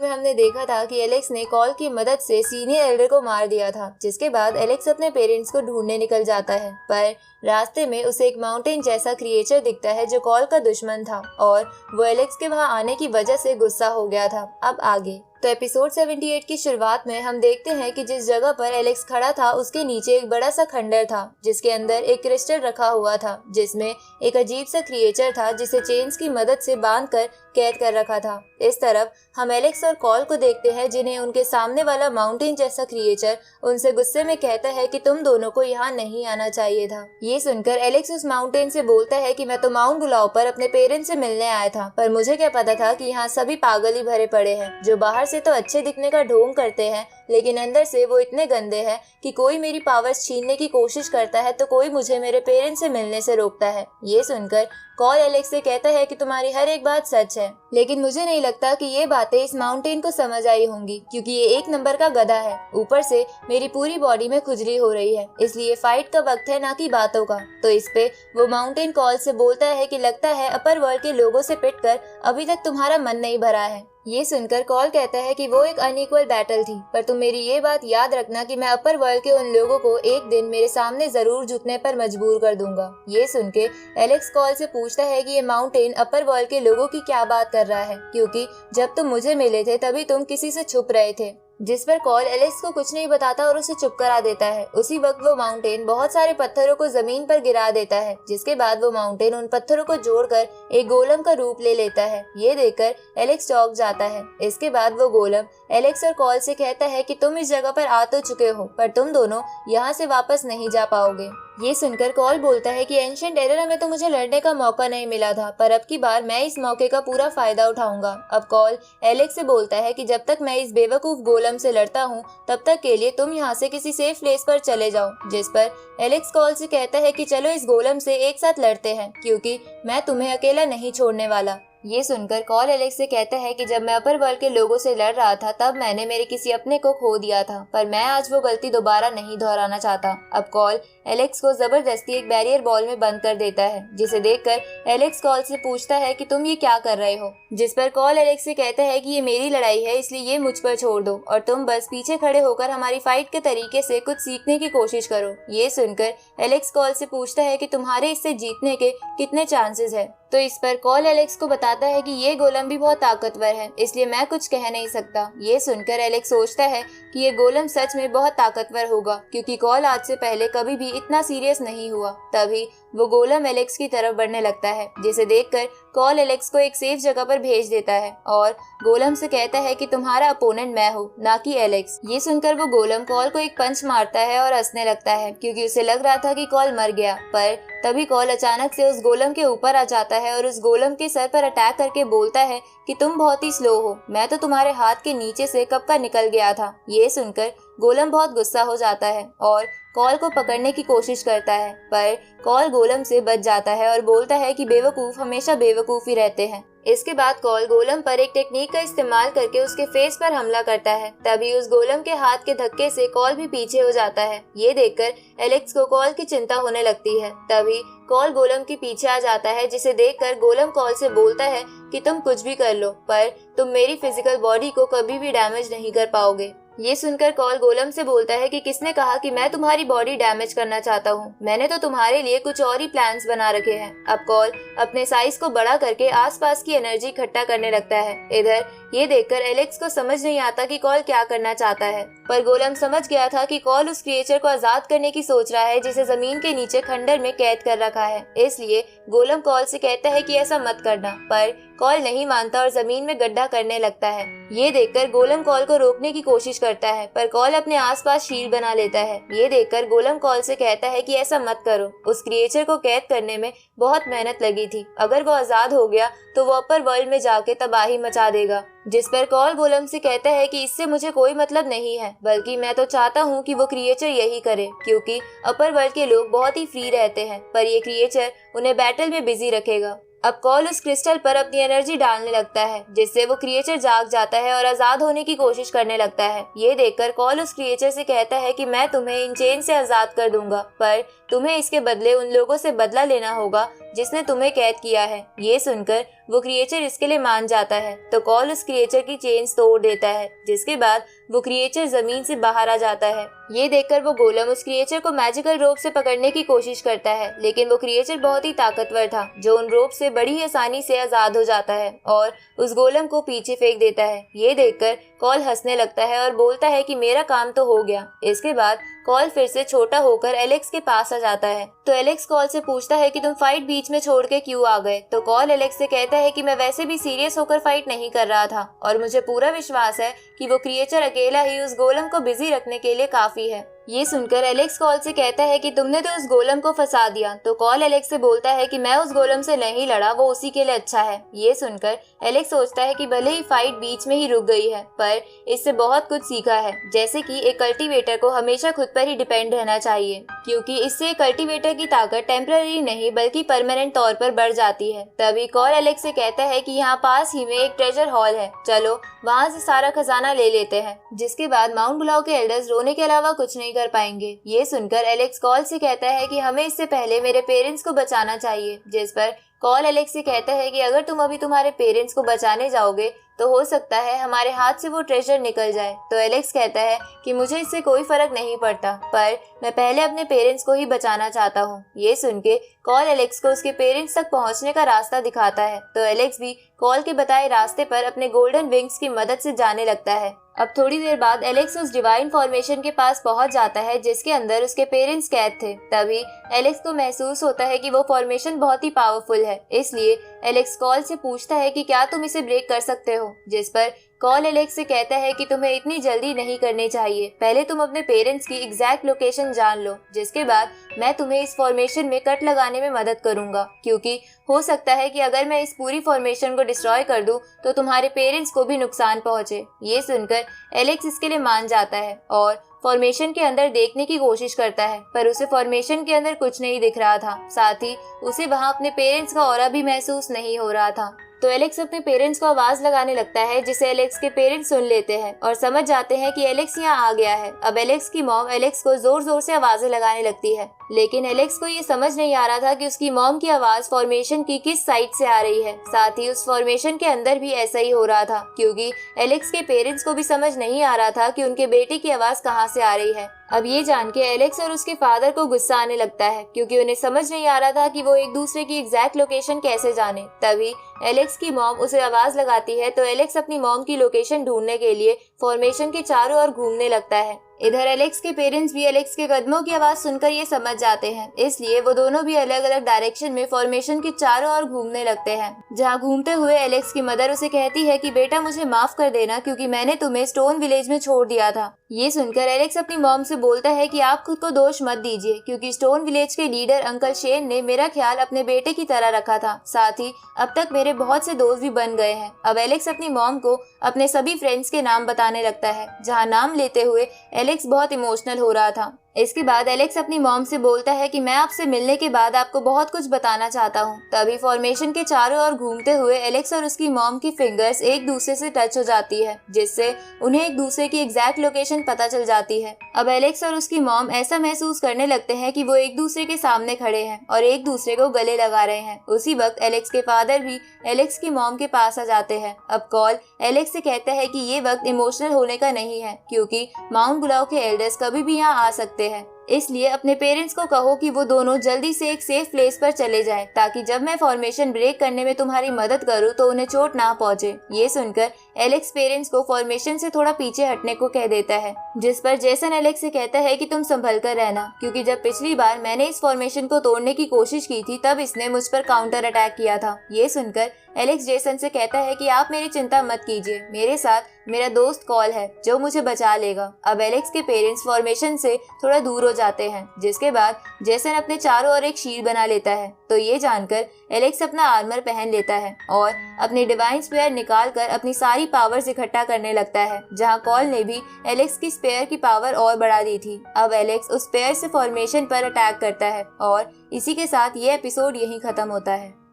में हमने देखा था कि एलेक्स ने कॉल की मदद से सीनियर एल्डर को मार दिया था, जिसके बाद एलेक्स अपने पेरेंट्स को ढूंढने निकल जाता है। पर रास्ते में उसे एक माउंटेन जैसा क्रिएचर दिखता है जो कॉल का दुश्मन था और वो एलेक्स के वहां आने की वजह से गुस्सा हो गया था। अब आगे तो एपिसोड 78 की शुरुआत में हम देखते हैं कि जिस जगह पर एलेक्स खड़ा था उसके नीचे एक बड़ा सा खंडर था, जिसके अंदर एक क्रिस्टल रखा हुआ था, जिसमें एक अजीब सा क्रिएचर था जिसे चेन्स की मदद से बांधकर कैद कर रखा था। इस तरफ हम एलेक्स और कॉल को देखते हैं, जिन्हें उनके सामने वाला माउंटेन जैसा क्रिएचर उनसे गुस्से में कहता है कि तुम दोनों को यहाँ नहीं आना चाहिए था। ये सुनकर एलेक्स उस माउंटेन से बोलता है कि मैं तो माउंट बुलाओ पर अपने पेरेंट्स से मिलने आया था, पर मुझे क्या पता था कि यहाँ सभी पागल ही भरे पड़े हैं, जो बाहर से तो अच्छे दिखने का ढोंग करते हैं लेकिन अंदर से वो इतने गंदे हैं कि कोई मेरी पावर्स छीनने की कोशिश करता है तो कोई मुझे मेरे पेरेंट्स से मिलने से रोकता है। ये सुनकर कॉल एलेक्स से कहता है कि तुम्हारी हर एक बात सच है, लेकिन मुझे नहीं लगता कि ये बातें इस माउंटेन को समझ आई होंगी, क्योंकि ये एक नंबर का गधा है। ऊपर से मेरी पूरी बॉडी में खुजली हो रही है, इसलिए फाइट का वक्त है, ना कि बातों का। तो इस पे वो माउंटेन कॉल से बोलता है कि लगता है अपर वर्ल्ड के लोगों से पिटकर अभी तक तुम्हारा मन नहीं भरा है। ये सुनकर कॉल कहता है कि वो एक अनइक्वल बैटल थी, पर तुम मेरी ये बात याद रखना कि मैं अपर वर्ल्ड के उन लोगों को एक दिन मेरे सामने जरूर झुकने पर मजबूर कर दूंगा। ये सुन के एलेक्स कॉल से पूछता है कि ये माउंटेन अपर वर्ल्ड के लोगों की क्या बात कर रहा है, क्योंकि जब तुम मुझे मिले थे तभी तुम किसी से छुप रहे थे। जिस पर कॉल एलेक्स को कुछ नहीं बताता और उसे चुप करा देता है। उसी वक्त वो माउंटेन बहुत सारे पत्थरों को जमीन पर गिरा देता है, जिसके बाद वो माउंटेन उन पत्थरों को जोड़कर एक गोलम का रूप ले लेता है। ये देखकर एलेक्स चौंक जाता है। इसके बाद वो गोलम एलेक्स और कॉल से कहता है कि तुम इस जगह पर आ तो चुके हो, पर तुम दोनों यहाँ से वापस नहीं जा पाओगे। ये सुनकर कॉल बोलता है कि एंशिएंट एरर में तो मुझे लड़ने का मौका नहीं मिला था, पर अब की बार मैं इस मौके का पूरा फायदा उठाऊंगा। अब कॉल एलेक्स से बोलता है कि जब तक मैं इस बेवकूफ गोलम से लड़ता हूँ तब तक के लिए तुम यहाँ से किसी सेफ प्लेस पर चले जाओ। जिस पर एलेक्स कॉल से कहता है कि चलो इस गोलम से एक साथ लड़ते हैं, क्योंकि मैं तुम्हें अकेला नहीं छोड़ने वाला। ये सुनकर कॉल एलेक्स से कहता है कि जब मैं अपर वर्ल्ड के लोगों से लड़ रहा था तब मैंने मेरे किसी अपने को खो दिया था, पर मैं आज वो गलती दोबारा नहीं दोहराना चाहता। अब कॉल एलेक्स को जबरदस्ती एक बैरियर बॉल में बंद कर देता है, जिसे देखकर एलेक्स कॉल से पूछता है कि तुम ये क्या कर रहे हो। जिस पर कॉल एलेक्स से कहता है कि ये मेरी लड़ाई है, इसलिए ये मुझ पर छोड़ दो और तुम बस पीछे खड़े होकर हमारी फाइट के तरीके से कुछ सीखने की कोशिश करो। ये सुनकर एलेक्स कॉल से पूछता है कि तुम्हारे इससे जीतने के कितने चांसेस है। तो इस पर कॉल एलेक्स को बताता है कि ये गोलम भी बहुत ताकतवर है, इसलिए मैं कुछ कह नहीं सकता। ये सुनकर एलेक्स सोचता है कि ये गोलम सच में बहुत ताकतवर होगा, क्योंकि कॉल आज से पहले कभी भी इतना सीरियस नहीं हुआ। तभी वो गोलम एलेक्स की तरफ बढ़ने लगता है, जिसे देखकर कॉल एलेक्स को एक सेफ जगह पर भेज देता है और गोलम से कहता है कि तुम्हारा अपोनेंट मैं हूँ, ना कि एलेक्स। ये सुनकर वो गोलम कॉल को एक पंच मारता है और हंसने लगता है, क्योंकि उसे लग रहा था कि कॉल मर गया। पर तभी कॉल अचानक से उस गोलम के ऊपर आ जाता है और उस गोलम के सर पर अटैक करके बोलता है कि तुम बहुत ही स्लो हो, मैं तो तुम्हारे हाथ के नीचे से कब का निकल गया था। ये सुनकर गोलम बहुत गुस्सा हो जाता है और कॉल को पकड़ने की कोशिश करता है, पर कॉल गोलम से बच जाता है और बोलता है कि बेवकूफ हमेशा बेवकूफ ही रहते हैं। इसके बाद कॉल गोलम पर एक टेक्निक का इस्तेमाल करके उसके फेस पर हमला करता है। तभी उस गोलम के हाथ के धक्के से कॉल भी पीछे हो जाता है। ये देखकर एलेक्स को कॉल की चिंता होने लगती है। तभी कॉल गोलम के पीछे आ जाता है, जिसे देखकर गोलम कॉल से बोलता है कि तुम कुछ भी कर लो, पर तुम मेरी फिजिकल बॉडी को कभी भी डैमेज नहीं कर पाओगे। ये सुनकर कॉल गोलम से बोलता है कि किसने कहा कि मैं तुम्हारी बॉडी डैमेज करना चाहता हूँ, मैंने तो तुम्हारे लिए कुछ और ही प्लान्स बना रखे हैं। अब कॉल अपने साइज को बड़ा करके आसपास की एनर्जी इकट्ठा करने लगता है। इधर ये देखकर एलेक्स को समझ नहीं आता कि कॉल क्या करना चाहता है, पर गोलम समझ गया था कि कॉल उस क्रिएचर को आजाद करने की सोच रहा है जिसे जमीन के नीचे खंडर में कैद कर रखा है। इसलिए गोलम कॉल से कहता है कि ऐसा मत करना, पर कॉल नहीं मानता और जमीन में गड्ढा करने लगता है। ये देखकर गोलम कॉल को रोकने की कोशिश करता है, पर कॉल अपने आसपास शील्ड बना लेता है। ये देखकर गोलम कॉल से कहता है कि ऐसा मत करो, उस क्रिएचर को कैद करने में बहुत मेहनत लगी थी, अगर वो आजाद हो गया तो वो अपर वर्ल्ड में जाके तबाही मचा देगा। जिस पर कॉल गोलम से कहता है कि इससे मुझे कोई मतलब नहीं है, बल्कि मैं तो चाहता हूँ कि वो क्रिएचर यही करे, क्योंकि अपर वर्ल्ड के लोग बहुत ही फ्री रहते हैं, पर ये क्रिएचर उन्हें बैटल में बिजी रखेगा। अब कॉल उस क्रिस्टल पर अपनी एनर्जी डालने लगता है, जिससे वो क्रिएचर जाग जाता है और आजाद होने की कोशिश करने लगता है। ये देखकर कॉल उस क्रिएचर से कहता है कि मैं तुम्हें इन चेन से आजाद कर दूंगा, पर तुम्हें इसके बदले उन लोगों से बदला लेना होगा जिसने तुम्हें कैद किया है। ये सुनकर वो क्रिएचर इसके लिए मान जाता है तो कॉल उस क्रिएचर की चेन्स तोड़ देता है, जिसके बाद वो क्रिएचर जमीन से बाहर आ जाता है। ये देखकर वो गोलम उस क्रिएचर को मैजिकल रोप से पकड़ने की कोशिश करता है, लेकिन वो क्रिएचर बहुत ही ताकतवर था जो उन रोप से बड़ी ही आसानी से आजाद हो जाता है और उस गोलम को पीछे फेंक देता है। ये देखकर कॉल हंसने लगता है और बोलता है कि मेरा काम तो हो गया। इसके बाद कॉल फिर से छोटा होकर एलेक्स के पास आ जाता है तो एलेक्स कॉल से पूछता है कि तुम फाइट बीच में छोड़ के क्यों आ गए। तो कॉल एलेक्स से कहता है कि मैं वैसे भी सीरियस होकर फाइट नहीं कर रहा था और मुझे पूरा विश्वास है कि वो क्रिएचर अकेला ही उस गोलम को बिजी रखने के लिए काफी है। ये सुनकर एलेक्स कॉल से कहता है कि तुमने तो उस गोलम को फंसा दिया। तो कॉल एलेक्स से बोलता है कि मैं उस गोलम से नहीं लड़ा, वो उसी के लिए अच्छा है। ये सुनकर एलेक्स सोचता है कि भले ही फाइट बीच में ही रुक गई है पर इससे बहुत कुछ सीखा है, जैसे कि एक कल्टीवेटर को हमेशा खुद पर ही डिपेंड रहना चाहिए, क्योंकि इससे कल्टीवेटर की ताकत टेम्पररी नहीं बल्कि परमानेंट तौर पर बढ़ जाती है। तभी कॉल एलेक्स से कहता है कि यहाँ पास ही में एक ट्रेजर हॉल है, चलो वहाँ से सारा खजाना ले लेते हैं। जिसके बाद माउंट बुलाओ के एल्डर्स रोने के अलावा कुछ नहीं कर पाएंगे। ये सुनकर एलेक्स कॉल से कहता है कि हमें इससे पहले मेरे पेरेंट्स को बचाना चाहिए, जिस पर कॉल एलेक्स से कहता है कि अगर तुम अभी तुम्हारे पेरेंट्स को बचाने जाओगे तो हो सकता है हमारे हाथ से वो ट्रेजर निकल जाए। तो एलेक्स कहता है कि मुझे इससे कोई फर्क नहीं पड़ता, पर मैं पहले अपने पेरेंट्स को ही बचाना चाहता हूँ। ये सुन के कॉल एलेक्स को उसके पेरेंट्स तक पहुँचने का रास्ता दिखाता है तो एलेक्स भी कॉल के बताए रास्ते पर अपने गोल्डन विंग्स की मदद से जाने लगता है। अब थोड़ी देर बाद एलेक्स उस डिवाइन फॉर्मेशन के पास पहुंच जाता है जिसके अंदर उसके पेरेंट्स कैद थे। तभी एलेक्स को महसूस होता है कि वो फॉर्मेशन बहुत ही पावरफुल है, इसलिए एलेक्स कॉल से पूछता है कि क्या तुम इसे ब्रेक कर सकते हो। जिस पर कॉल एलेक्स से कहता है कि तुम्हें इतनी जल्दी नहीं करनी चाहिए, पहले तुम अपने पेरेंट्स की एग्जैक्ट लोकेशन जान लो, जिसके बाद मैं तुम्हें इस फॉर्मेशन में कट लगाने में मदद करूंगा, क्योंकि हो सकता है कि अगर मैं इस पूरी फॉर्मेशन को डिस्ट्रॉय कर दूं तो तुम्हारे पेरेंट्स को भी नुकसान पहुंचे। ये सुनकर एलेक्स इसके लिए मान जाता है और फॉर्मेशन के अंदर देखने की कोशिश करता है, पर उसे फॉर्मेशन के अंदर कुछ नहीं दिख रहा था। साथ ही उसे वहाँ अपने पेरेंट्स का ऑरा भी महसूस नहीं हो रहा था। तो एलेक्स अपने पेरेंट्स को आवाज लगाने लगता है, जिसे एलेक्स के पेरेंट्स सुन लेते हैं और समझ जाते हैं कि एलेक्स यहाँ आ गया है। अब एलेक्स की मॉम एलेक्स को जोर जोर से आवाजें लगाने लगती है, लेकिन एलेक्स को ये समझ नहीं आ रहा था कि उसकी मॉम की आवाज फॉर्मेशन की किस साइड से आ रही है। साथ ही उस फॉर्मेशन के अंदर भी ऐसा ही हो रहा था, क्योंकि एलेक्स के पेरेंट्स को भी समझ नहीं आ रहा था कि उनके बेटे की आवाज कहाँ से आ रही है। अब ये जान के एलेक्स और उसके फादर को गुस्सा आने लगता है, क्योंकि उन्हें समझ नहीं आ रहा था कि वो एक दूसरे की एग्जैक्ट लोकेशन कैसे जाने। तभी एलेक्स की मॉम उसे आवाज लगाती है तो एलेक्स अपनी मॉम की लोकेशन ढूंढने के लिए फॉर्मेशन के चारों ओर घूमने लगता है। इधर एलेक्स के पेरेंट्स भी एलेक्स के कदमों की आवाज सुनकर ये समझ जाते हैं, इसलिए वो दोनों भी अलग अलग डायरेक्शन में फॉर्मेशन के चारों ओर घूमने लगते हैं। जहाँ घूमते हुए एलेक्स की मदर उसे कहती है कि बेटा मुझे माफ कर देना, क्योंकि मैंने तुम्हें स्टोन विलेज में छोड़ दिया था। ये सुनकर एलेक्स अपनी मॉम से बोलता है कि आप खुद को दोष मत दीजिए, क्योंकि स्टोन विलेज के लीडर अंकल शेन ने मेरा ख्याल अपने बेटे की तरह रखा था। साथ ही अब तक मेरे बहुत से दोस्त भी बन गए हैं। अब एलेक्स अपनी मॉम को अपने सभी फ्रेंड्स के नाम बताने लगता है, जहाँ नाम लेते हुए एलेक्स बहुत इमोशनल हो रहा था। इसके बाद एलेक्स अपनी मॉम से बोलता है कि मैं आपसे मिलने के बाद आपको बहुत कुछ बताना चाहता हूँ। तभी फॉर्मेशन के चारों ओर घूमते हुए एलेक्स और उसकी मॉम की फिंगर्स एक दूसरे से टच हो जाती है, जिससे उन्हें एक दूसरे की एग्जैक्ट लोकेशन पता चल जाती है। अब एलेक्स और उसकी मॉम ऐसा महसूस करने लगते हैं कि वो एक दूसरे के सामने खड़े हैं और एक दूसरे को गले लगा रहे हैं। उसी वक्त एलेक्स के फादर भी एलेक्स की मॉम के पास आ जाते हैं। अब कॉल एलेक्स से कहता है कि ये वक्त इमोशनल होने का नहीं है, क्योंकि माउंट बुलाओ के एल्डर्स कभी भी यहाँ आ सकते हैं, इसलिए अपने पेरेंट्स को कहो कि वो दोनों जल्दी से एक सेफ प्लेस पर चले जाएं, ताकि जब मैं फॉर्मेशन ब्रेक करने में तुम्हारी मदद करूं तो उन्हें चोट ना पहुंचे। ये सुनकर एलेक्स पेरेंट्स को फॉर्मेशन से थोड़ा पीछे हटने को कह देता है, जिस पर जेसन एलेक्स से कहता है कि तुम संभल कर रहना, क्योंकि जब पिछली बार मैंने इस फॉर्मेशन को तोड़ने की कोशिश की थी तब इसने मुझ पर काउंटर अटैक किया था। ये सुनकर एलेक्स जेसन से कहता है कि आप मेरी चिंता मत कीजिए, मेरे साथ मेरा दोस्त कॉल है जो मुझे बचा लेगा। अब एलेक्स के पेरेंट्स फॉर्मेशन से थोड़ा दूर हो जाते हैं, जिसके बाद जेसन अपने चारों ओर एक शील्ड बना लेता है। तो ये जानकर एलेक्स अपना आर्मर पहन लेता है और अपनी डिवाइन स्पेयर निकाल कर अपनी सारी पावर्स इकट्ठा करने लगता है, जहाँ कॉल ने भी एलेक्स की स्पेयर की पावर और बढ़ा दी थी। अब एलेक्स उस स्पेयर से फॉर्मेशन पर अटैक करता है और इसी के साथ ये एपिसोड यहीं खत्म होता है।